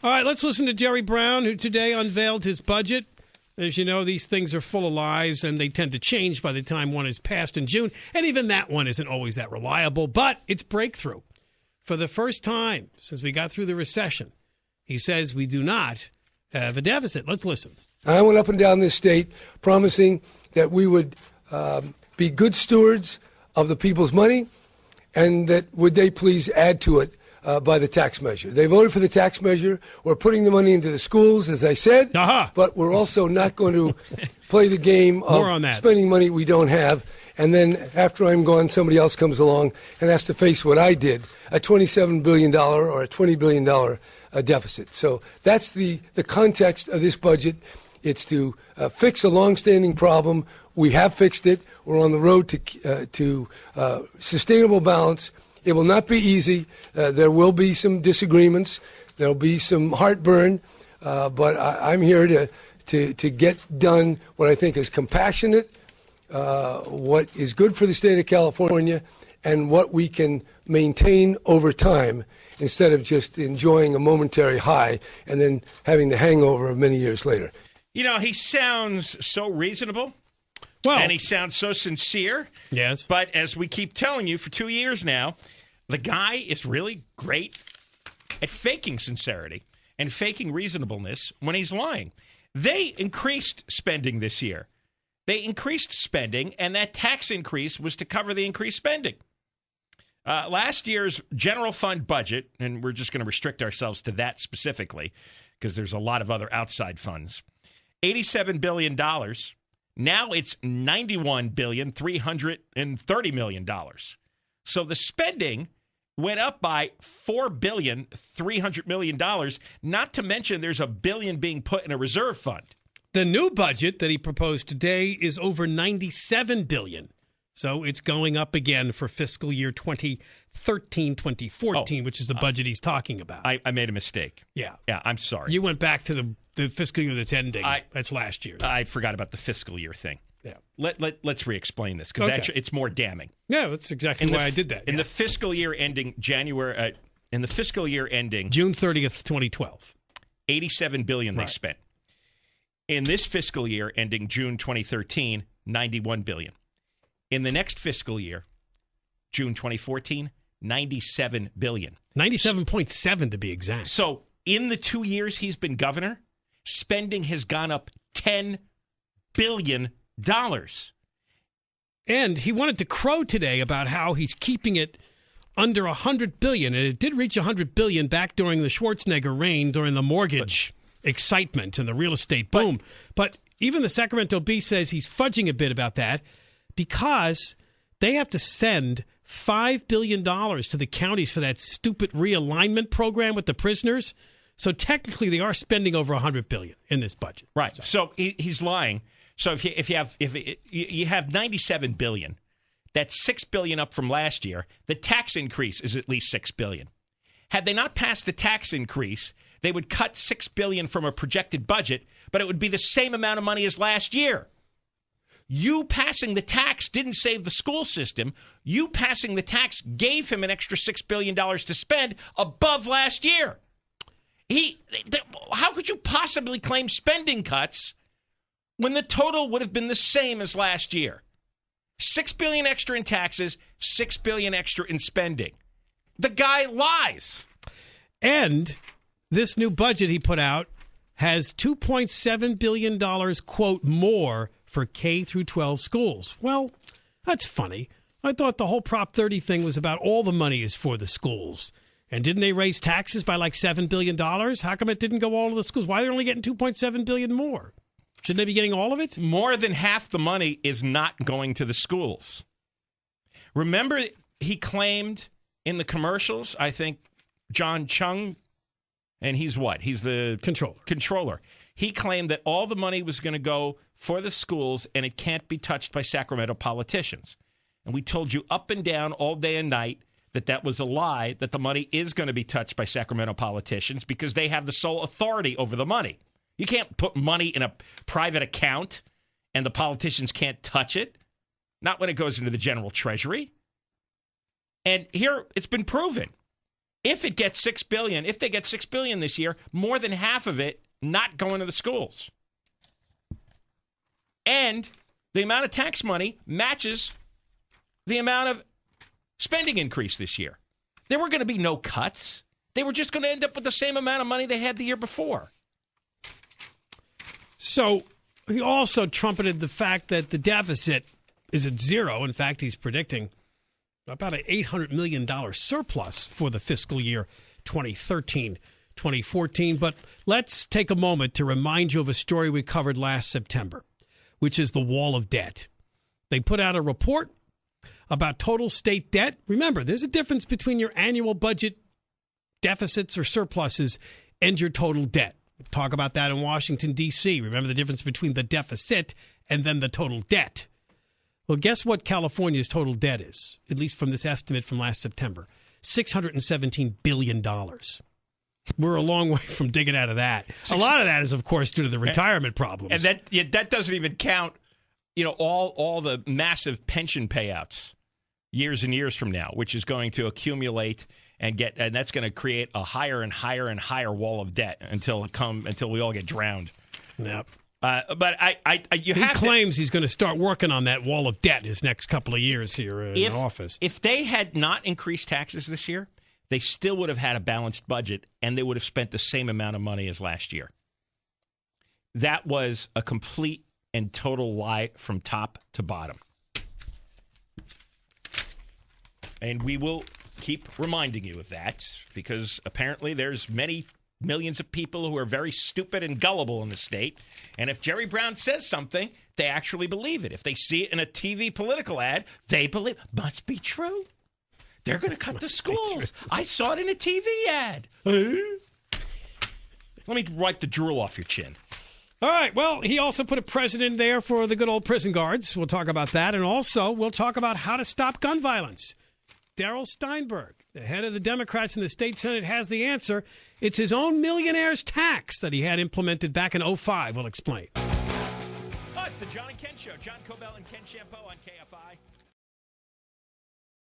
All right, let's listen to Jerry Brown, who today unveiled his budget. As you know, these things are full of lies, and they tend to change by the time one is passed in June. And even that one isn't always that reliable, but it's breakthrough. For the first time since we got through the recession, he says we do not have a deficit. Let's listen. I went up and down this state promising that we would be good stewards of the people's money, and that would they please add to it by the tax measure. They voted for the tax measure. We're putting the money into the schools, as I said, but we're also not going to play the game of spending money we don't have. And then after I'm gone, somebody else comes along and has to face what I did, a $27 billion or a $20 billion deficit. So that's the context of this budget. It's to fix a longstanding problem. We have fixed it. We're on the road to sustainable balance. It will not be easy. There will be some disagreements. There will be some heartburn. But I'm here to get done what I think is compassionate, what is good for the state of California, and what we can maintain over time instead of just enjoying a momentary high and then having the hangover of many years later. You know, he sounds so reasonable. Well, and he sounds so sincere. Yes. But as we keep telling you for 2 years now, the guy is really great at faking sincerity and faking reasonableness when he's lying. They increased spending this year. They increased spending, and that tax increase was to cover the increased spending. Last year's general fund budget, and we're just going to restrict ourselves to that specifically because there's a lot of other outside funds, $87 billion. Now it's $91,330 million. So the spending went up by $4,300 million, not to mention there's $1 billion being put in a reserve fund. The new budget that he proposed today is over $97 billion. So it's going up again for fiscal year 2013-2014, which is the budget he's talking about. I made a mistake. Yeah. Yeah, I'm sorry. You went back to the fiscal year that's ending. That's last year's. I forgot about the fiscal year thing. Yeah. Let's re-explain this because actually it's more damning. Yeah, that's exactly why I did that. In the fiscal year ending June 30th, 2012. $87 billion they spent. In this fiscal year ending June 2013, $91 billion. In the next fiscal year, June 2014, $97 billion. 97.7 to be exact. So in the 2 years he's been governor, spending has gone up $10 billion. And he wanted to crow today about how he's keeping it under $100 billion. And it did reach $100 billion back during the Schwarzenegger reign, during the mortgage excitement and the real estate boom. But even the Sacramento Bee says he's fudging a bit about that because they have to send $5 billion to the counties for that stupid realignment program with the prisoners. So technically they are spending over $100 billion in this budget. Right. So he's lying. So if you have $97 billion, that's $6 billion up from last year. The tax increase is at least $6 billion. Had they not passed the tax increase, they would cut $6 billion from a projected budget, but it would be the same amount of money as last year. You passing the tax didn't save the school system. You passing the tax gave him an extra $6 billion to spend above last year. How could you possibly claim spending cuts when the total would have been the same as last year? $6 billion extra in taxes, $6 billion extra in spending. The guy lies. And this new budget he put out has $2.7 billion, quote, more for K through 12 schools. Well, that's funny. I thought the whole Prop 30 thing was about all the money is for the schools. And didn't they raise taxes by like $7 billion? How come it didn't go all to the schools? Why are they only getting $2.7 billion more? Shouldn't they be getting all of it? More than half the money is not going to the schools. Remember, he claimed in the commercials, I think, John Chung, and he's what? He's the controller. He claimed that all the money was going to go for the schools and it can't be touched by Sacramento politicians. And we told you up and down all day and night that was a lie, that the money is going to be touched by Sacramento politicians because they have the sole authority over the money. You can't put money in a private account and the politicians can't touch it. Not when it goes into the general treasury. And here it's been proven. If it gets $6 billion, if they get $6 billion this year, more than half of it not going to the schools. And the amount of tax money matches the amount of spending increase this year. There were going to be no cuts. They were just going to end up with the same amount of money they had the year before. So he also trumpeted the fact that the deficit is at zero. In fact, he's predicting about an $800 million surplus for the fiscal year 2013-2014. But let's take a moment to remind you of a story we covered last September, which is the wall of debt. They put out a report about total state debt. Remember, there's a difference between your annual budget deficits or surpluses and your total debt. We'll talk about that in Washington, D.C. Remember the difference between the deficit and then the total debt. Well, guess what California's total debt is, at least from this estimate from last September? $617 billion. We're a long way from digging out of that. A lot of that is, of course, due to the retirement problems. And that doesn't even count, all the massive pension payouts years and years from now, which is going to accumulate and that's going to create a higher and higher and higher wall of debt until we all get drowned. Yep. But he claims he's going to start working on that wall of debt his next couple of years here in office. If they had not increased taxes this year, they still would have had a balanced budget, and they would have spent the same amount of money as last year. That was a complete and total lie from top to bottom. And we will keep reminding you of that, because apparently there's many millions of people who are very stupid and gullible in the state. And if Jerry Brown says something, they actually believe it. If they see it in a TV political ad, they believe must be true. They're going to cut the schools. I saw it in a TV ad. Let me wipe the drool off your chin. All right. Well, he also put a precedent there for the good old prison guards. We'll talk about that. And also, we'll talk about how to stop gun violence. Darrell Steinberg, the head of the Democrats in the state Senate, has the answer. It's his own millionaire's tax that he had implemented back in 2005. We'll explain. Oh, it's the John and Ken Show. John Cobell and Ken Shampoo on KFI.